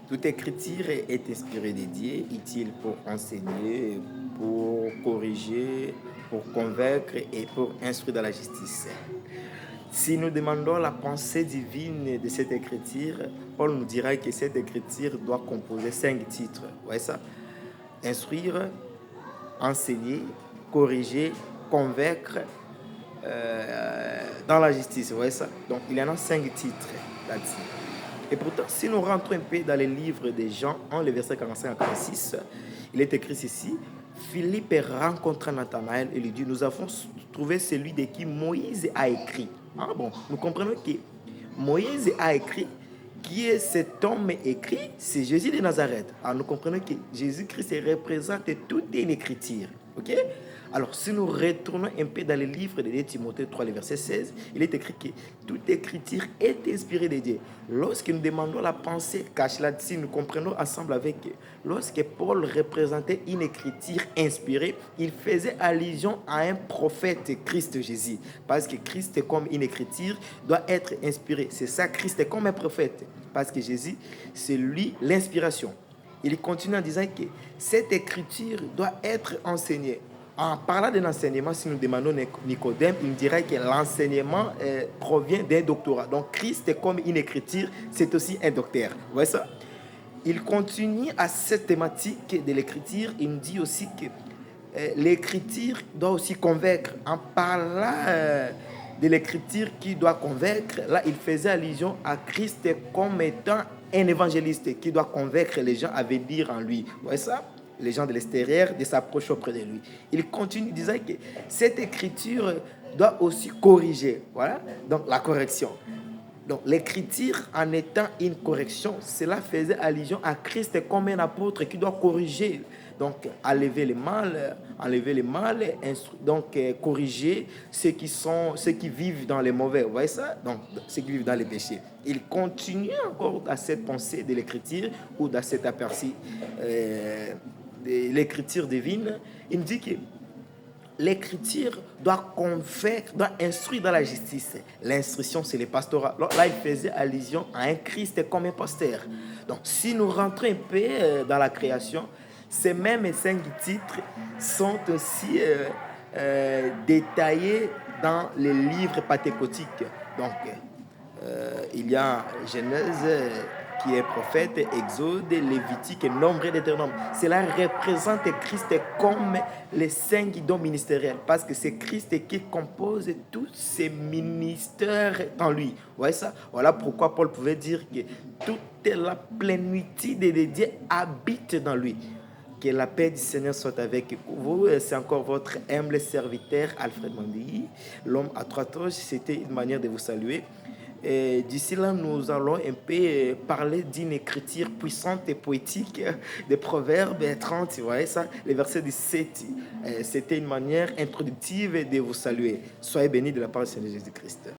Toute écriture est inspirée de Dieu, utile pour enseigner, pour corriger, pour convaincre et pour instruire dans la justice. Si nous demandons la pensée divine de cette écriture, Paul nous dira que cette écriture doit composer 5 titres. Vous voyez ça? Instruire, enseigner, corriger, convaincre dans la justice. Vous voyez ça? Donc il y en a 5 titres là-dessus. Et pourtant, si nous rentrons un peu dans les livres de Jean, en le verset 45 à 46, il est écrit ceci: Philippe rencontra Nathanaël et lui dit: Nous avons trouvé celui de qui Moïse a écrit. Ah bon, nous comprenons que Moïse a écrit. Qui est cet homme écrit? C'est Jésus de Nazareth. Alors nous comprenons que Jésus-Christ représente toute une écriture. Ok? Alors si nous retournons un peu dans le livre de Timothée 3, le verset 16, il est écrit que toute écriture est inspirée de Dieu. Lorsque nous demandons la pensée cache là-dessus, nous comprenons ensemble avec lorsque Paul représentait une écriture inspirée, il faisait allusion à un prophète, Christ Jésus. Parce que Christ comme une écriture doit être inspiré. C'est ça, Christ est comme un prophète. Parce que Jésus, c'est lui l'inspiration. Il continue en disant que cette écriture doit être enseignée. En parlant d'un enseignement, si nous demandons Nicodème, il dirait que l'enseignement provient d'un doctorat. Donc Christ est comme une écriture, c'est aussi un docteur. Vous voyez ça? Il continue à cette thématique de l'écriture. Il nous dit aussi que l'écriture doit aussi convaincre. En parlant de l'écriture qui doit convaincre, là, il faisait allusion à Christ comme étant un évangéliste qui doit convaincre les gens à venir en lui. Vous voyez ça? Les gens de l'extérieur de s'approcher auprès de lui. Il continue disant que cette écriture doit aussi corriger. Voilà, donc la correction. Donc l'écriture en étant une correction, cela faisait allusion à Christ comme un apôtre qui doit corriger. Donc enlever le mal, donc corriger ceux qui vivent dans les mauvais. Vous voyez ça? Donc ceux qui vivent dans les péchés. Il continue encore dans cette pensée de l'écriture ou dans cet aperçu de l'écriture divine. Il me dit que l'écriture doit convaincre, doit instruire dans la justice. L'instruction, c'est le pastorat. Là, il faisait allusion à un Christ comme un pasteur. Donc, si nous rentrons un peu dans la création, ces mêmes 5 titres sont aussi détaillés dans les livres pentecôtiques. Donc, il y a Genèse qui est prophète, Exode, Lévitique, Nombre et Deutéronome. Cela représente Christ comme les 5 dons ministériels, parce que c'est Christ qui compose tous ces ministères en lui. Vous voyez ça? Voilà pourquoi Paul pouvait dire que toute la plénitude de Dieu habite dans lui. Que la paix du Seigneur soit avec vous. C'est encore votre humble serviteur Alfred Mandilly, l'homme à 3 toches. C'était une manière de vous saluer. Et d'ici là, nous allons un peu parler d'une écriture puissante et poétique des Proverbes 30, vous voyez ça, le verset 17. C'était une manière introductive de vous saluer. Soyez bénis de la part du Seigneur Jésus-Christ.